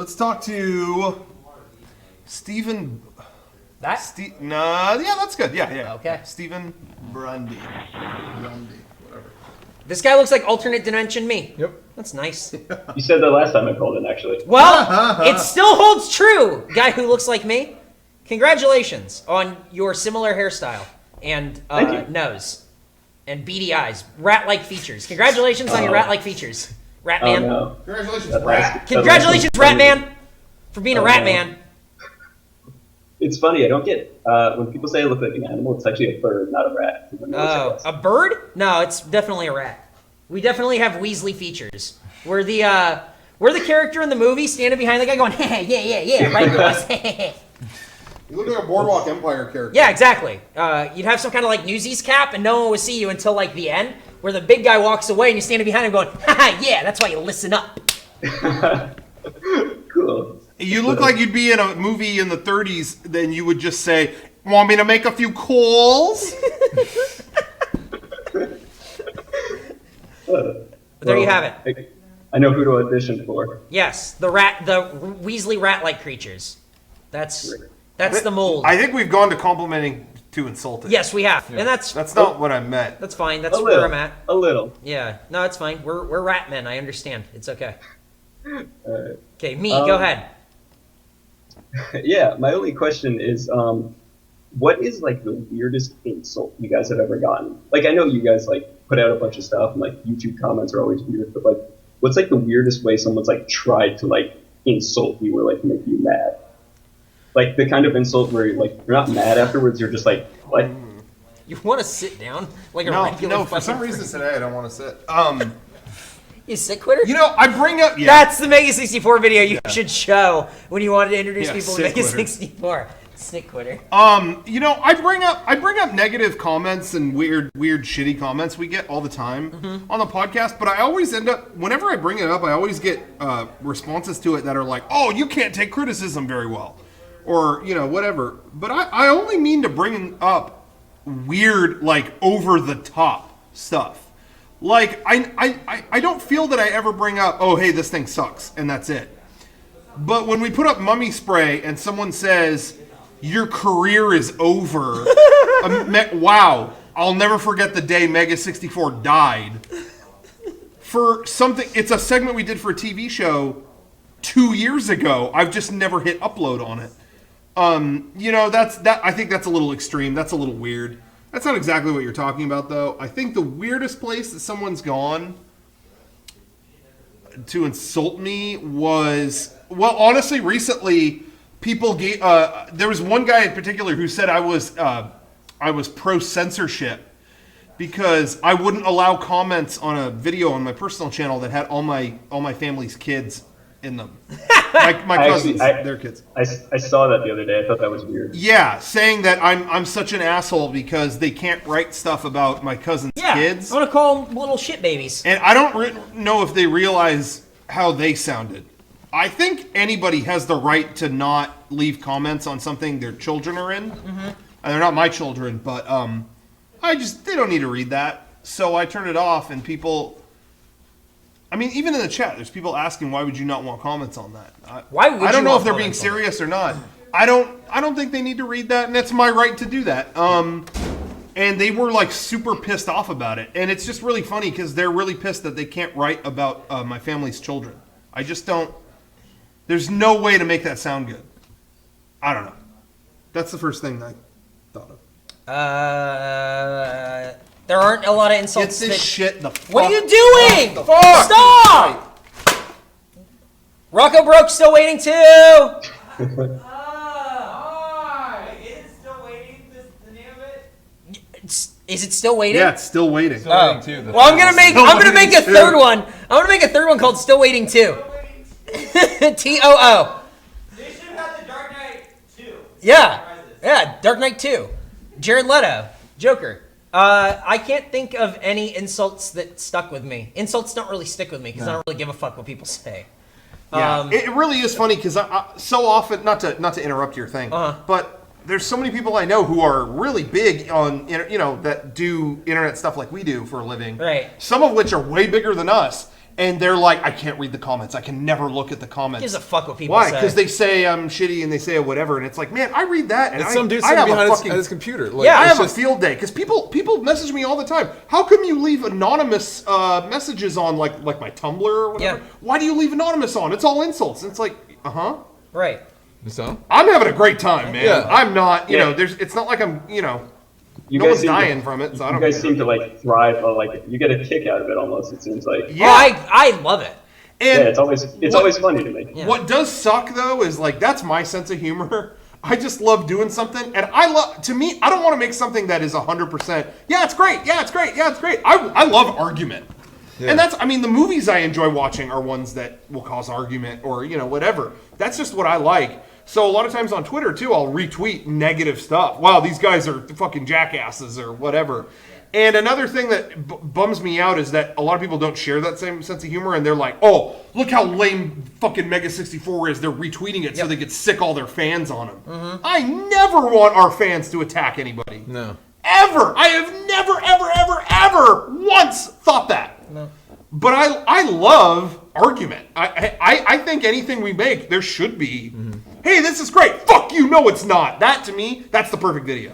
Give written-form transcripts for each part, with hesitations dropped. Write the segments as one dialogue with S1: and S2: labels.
S1: Let's talk to Stephen.
S2: Yeah,
S1: that's good. Yeah.
S2: Okay.
S1: Stephen Grundy, whatever.
S2: This guy looks like alternate dimension me.
S1: Yep.
S2: That's nice.
S3: You said that last time I called in, actually.
S2: Well, it still holds true, guy who looks like me. Congratulations on your similar hairstyle and nose and beady eyes, rat-like features. Congratulations on your rat-like features, Rat Man.
S3: No.
S1: Congratulations, Rat.
S2: Congratulations, Rat Man, for being a rat man.
S3: It's funny, I don't get, when people say I look like an animal, it's actually a bird, not a rat.
S2: Oh, a bird? No, it's definitely a rat. We definitely have Weasley features. We're the character in the movie standing behind the guy going, yeah, right, boss.
S1: You look like a Boardwalk Empire character.
S2: Yeah, exactly. You'd have some kind of like Newsies cap, and no one would see you until like the end, where the big guy walks away, and you're standing behind him going, yeah, that's why you listen up.
S3: Cool.
S1: You look like you'd be in a movie in the 30s, then you would just say, want me to make a few calls?
S2: There you have it.
S3: I know who to audition for.
S2: Yes, the Weasley rat-like creatures. That's the mold.
S1: I think we've gone to complimenting to insulting.
S2: Yes, we have, and that's
S1: not what I meant.
S2: That's fine. That's where I'm at.
S3: A little.
S2: Yeah, no, it's fine. We're rat men. I understand. It's okay.
S3: Alright.
S2: Okay, go ahead.
S3: Yeah, my only question is, what is like the weirdest insult you guys have ever gotten? Like, I know you guys like put out a bunch of stuff, and like YouTube comments are always weird, but like, what's like the weirdest way someone's like tried to like insult you or like make you mad? Like the kind of insult where like you're not mad afterwards, you're just like, what?
S2: You want to sit down like a regular?
S1: No, for some reason today I don't want to sit.
S2: You sit quitter?
S1: You know, I bring up. Yeah.
S2: That's the Mega64 video you should show when you wanted to introduce people to
S1: Mega64.
S2: Sit quitter.
S1: You know, I bring up negative comments and weird shitty comments we get all the time on the podcast, but I always end up, whenever I bring it up, I always get responses to it that are like, oh, you can't take criticism very well, or you know, whatever. But I only mean to bring up weird, like over the top stuff. Like I don't feel that I ever bring up, oh hey, this thing sucks, and that's it. But when we put up mummy spray and someone says, your career is over. Wow. I'll never forget the day Mega64 died. For something, it's a segment we did for a TV show 2 years ago. I've just never hit upload on it. You know, I think that's a little extreme. That's a little weird. That's not exactly what you're talking about, though. I think the weirdest place that someone's gone to insult me was, well, honestly, recently, people gave, there was one guy in particular who said I was pro-censorship because I wouldn't allow comments on a video on my personal channel that had all my family's kids in them. My cousins, their kids.
S3: I saw that the other day. I thought that was weird.
S1: Yeah, saying that I'm such an asshole because they can't write stuff about my cousin's kids.
S2: I want to call them little shit babies.
S1: And I don't know if they realize how they sounded. I think anybody has the right to not leave comments on something their children are in. And they're not my children, but they don't need to read that. So I turn it off, and people, I mean, even in the chat, there's people asking, why would you not want comments on that?
S2: Why would you?
S1: I don't know if they're being serious or not. I don't think they need to read that, and it's my right to do that. And they were like super pissed off about it. And it's just really funny because they're really pissed that they can't write about my family's children. I just don't. There's no way to make that sound good. I don't know. That's the first thing I thought of.
S2: There aren't a lot of insults.
S1: Get this shit the fuck.
S2: What are you doing?
S1: The fuck?
S2: Stop! Rocco Broke still waiting too.
S4: Is it still waiting? The name of it?
S2: Is it still waiting?
S1: Yeah, it's still waiting.
S4: Still waiting too.
S2: Well, I'm gonna make a third one. I'm gonna make a third one called Still Waiting 2. TOO.
S4: They should have had the Dark Knight 2.
S2: Yeah, Dark Knight 2. Jared Leto, Joker. I can't think of any insults that stuck with me. Insults don't really stick with me because I don't really give a fuck what people say.
S1: Yeah, it really is funny because so often, not to interrupt your thing, but there's so many people I know who are really big on, that do internet stuff like we do for a living.
S2: Right.
S1: Some of which are way bigger than us. and they're like, I can't read the comments. I can never look at the comments.
S2: Gives a fuck what people
S1: Why?
S2: say.
S1: Because they say I'm shitty and they say whatever, and it's like, man, I read that, and
S5: It's some dude
S1: I
S5: sitting
S1: have
S5: behind
S1: a
S5: his,
S1: fucking
S5: at his computer. Like,
S2: Yeah,
S1: I
S5: it's
S1: have
S5: just-
S1: a field day because people message me all the time. How come you leave anonymous messages on like my Tumblr or whatever?
S2: Yeah.
S1: Why do you leave anonymous on? It's all insults. And it's like,
S2: Right.
S5: So?
S1: I'm having a great time, man.
S5: Yeah.
S1: I'm not, you
S3: Yeah.
S1: know. It's not like I'm, you know.
S3: You
S1: No
S3: guys
S1: one's
S3: seem to-
S1: dying from it, so I
S3: You
S1: don't
S3: guys
S1: care.
S3: seem to like thrive on like you get a kick out of it almost. It seems like
S1: Yeah.
S2: Oh, I love it.
S1: And
S3: it's always funny to me.
S2: Yeah.
S1: what does suck though is like that's my sense of humor. I just love doing something, and to me, I don't want to make something that is 100%. Yeah, it's great. Yeah, it's great. Yeah, it's great. I love argument, and the movies I enjoy watching are ones that will cause argument or whatever. That's just what I like. So a lot of times on Twitter too, I'll retweet negative stuff. Wow, these guys are fucking jackasses or whatever. And another thing that bums me out is that a lot of people don't share that same sense of humor, and they're like, "Oh, look how lame fucking Mega64 is." They're retweeting it so they get sick all their fans on them. I never want our fans to attack anybody.
S5: No.
S1: Ever. I have never, ever once thought that.
S2: No.
S1: But I love argument. I think anything we make, there should be. Hey, this is great. Fuck you. No, it's not. That to me, that's the perfect video.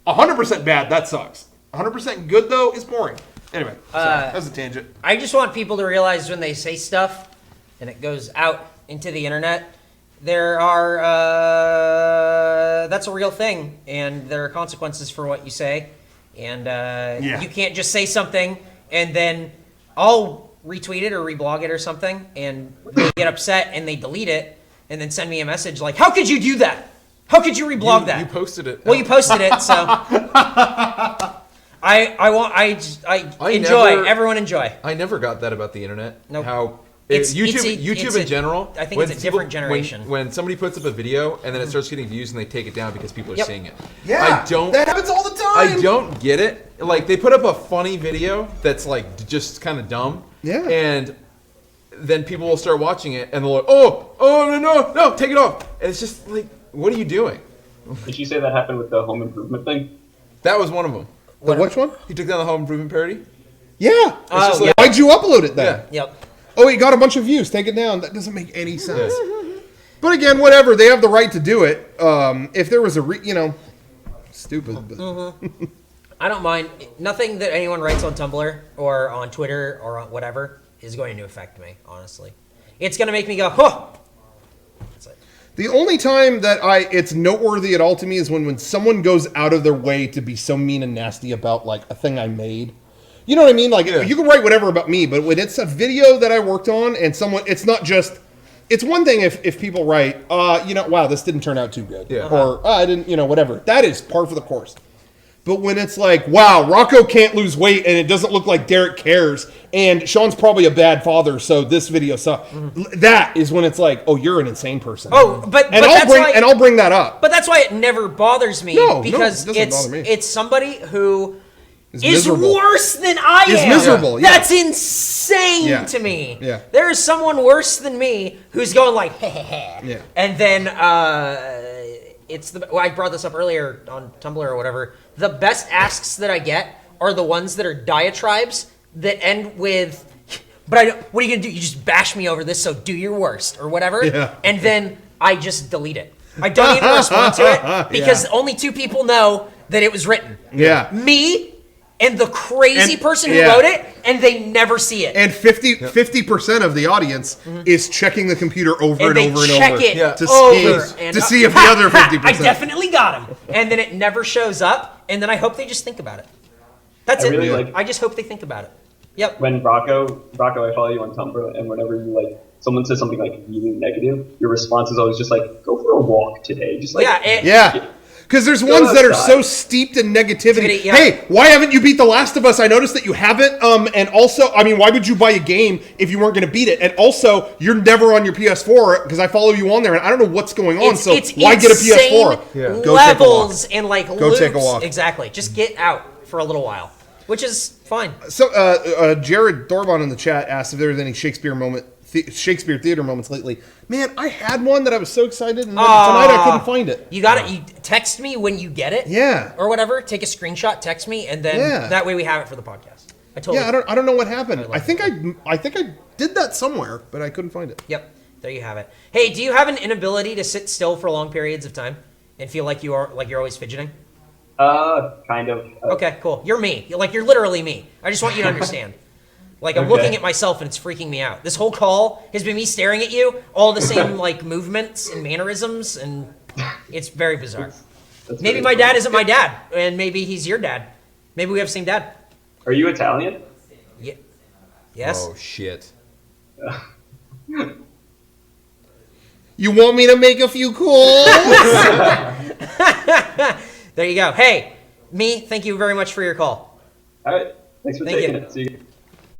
S1: 100% bad. That sucks. 100% good though is boring. Anyway, sorry, that's a tangent.
S2: I just want people to realize when they say stuff and it goes out into the internet, there are that's a real thing, and there are consequences for what you say, and you can't just say something and then I'll retweet it or reblog it or something, and they get upset and they delete it and then send me a message like, "How could you do that? How could you reblog that?"
S5: You posted it.
S2: Well, you posted it, so I enjoy. Everyone enjoy.
S5: I never got that about the internet.
S2: Nope.
S5: How
S2: It's-
S5: YouTube
S2: it's
S5: in
S2: a-
S5: general.
S2: I think
S5: when
S2: it's a different generation.
S5: When somebody puts up a video and then it starts getting views and they take it down because people are
S2: Yep.
S5: seeing it.
S1: Yeah,
S5: I don't.
S1: that happens all the time.
S5: I don't get it. Like they put up a funny video that's like just kind of dumb.
S1: Yeah.
S5: And then people will start watching it and they're like, oh no, take it off. And it's just like, what are you doing?
S3: Did you say that happened with the home improvement thing?
S5: That was one of them.
S1: Which one?
S5: He took down the home improvement parody.
S1: Yeah.
S2: Oh,
S5: just
S2: yeah.
S5: like-
S1: Why'd you upload it then?
S5: Yeah.
S2: Yep.
S1: Oh, he got a bunch of views. Take it down. That doesn't make any sense. But again, whatever. They have the right to do it. If there was stupid. But.
S2: I don't mind. Nothing that anyone writes on Tumblr or on Twitter or on whatever is going to affect me, honestly. It's going to make me go, huh. That's it.
S1: The only time that it's noteworthy at all to me is when someone goes out of their way to be so mean and nasty about like a thing I made. You know what I mean? Like you can write whatever about me, but when it's a video that I worked on and it's not just. It's one thing if people write, wow, this didn't turn out too good,
S5: Yeah.
S1: or I didn't, whatever. That is par for the course. But when it's like, wow, Rocco can't lose weight and it doesn't look like Derek cares, and Sean's probably a bad father, so this video sucks. That is when it's like, oh, you're an insane person.
S2: Oh, but
S1: I'll bring that up.
S2: But that's why it never bothers me,
S1: No,
S2: because
S1: it doesn't bother me.
S2: it's somebody who
S1: It's
S2: is
S1: miserable.
S2: worse than I am.
S1: Is miserable, yeah.
S2: That's insane
S1: Yeah.
S2: to me.
S1: Yeah.
S2: There is someone worse than me who's going like,
S1: Yeah.
S2: and then I brought this up earlier on Tumblr or whatever. The best asks that I get are the ones that are diatribes that end with, what are you gonna do? You just bash me over this, so do your worst or whatever.
S1: Yeah.
S2: And then I just delete it. I don't even respond to it because only two people know that it was written.
S1: Yeah.
S2: Me and the crazy
S1: And-
S2: person who
S1: yeah.
S2: wrote it, and they never see it.
S1: And 50% of the audience is checking the computer over and,
S2: they
S1: over and
S2: check
S1: over
S2: it
S5: Yeah.
S1: to
S2: over
S1: see
S2: and
S1: to see if the other 50%.
S2: I definitely got him. And then it never shows up, and then I hope they just think about it. That's
S3: I
S2: it.
S3: really like-
S2: I just hope they think about it. Yep.
S3: When Rocco, I follow you on Tumblr, and whenever you someone says something like really negative, your response is always just like, "Go for a walk today." Just like,
S1: Yeah. Because there's
S3: Go
S1: ones that are
S3: outside.
S1: so steeped in negativity.
S2: Yeah.
S1: Hey, why haven't you beat The Last of Us? I noticed that you haven't. And also, I mean, why would you buy a game if you weren't going to beat it? And also, you're never on your PS4 because I follow you on there, and I don't know what's going on.
S2: It's
S1: why get a
S2: insane
S1: PS4?
S5: Yeah.
S1: Go take a walk.
S2: levels and like
S1: Go take a
S2: loops.
S1: walk.
S2: Exactly. Just get out for a little while, which is fine.
S1: So, Jared Thorban in the chat asked if there was any Shakespeare theater moments lately. Man, I had one that I was so excited, and then tonight I couldn't find it.
S2: You got it. You text me when you get it.
S1: Yeah.
S2: Or whatever. Take a screenshot, text me, and then
S1: Yeah.
S2: that way we have it for the podcast. totally.
S1: Yeah, I don't know what happened.
S2: like
S1: I think I did that somewhere, but I couldn't find it.
S2: Yep. There you have it. Hey, do you have an inability to sit still for long periods of time and feel like you're always fidgeting?
S3: Kind of.
S2: Okay, cool. You're me. You're literally me. I just want you to understand. Like, I'm looking at myself and it's freaking me out. This whole call has been me staring at you, all the same like movements and mannerisms, and it's very bizarre.
S3: That's
S2: Maybe
S3: very
S2: my dad
S3: funny.
S2: isn't my dad, and maybe he's your dad. Maybe we have the same dad.
S3: Are you Italian?
S2: Yeah. Yes.
S5: Oh shit.
S1: You want me to make a few calls?
S2: There you go. Hey, me. Thank you very much for your call.
S3: All right. Thanks for
S2: Thank
S3: taking
S2: you.
S3: it. See you.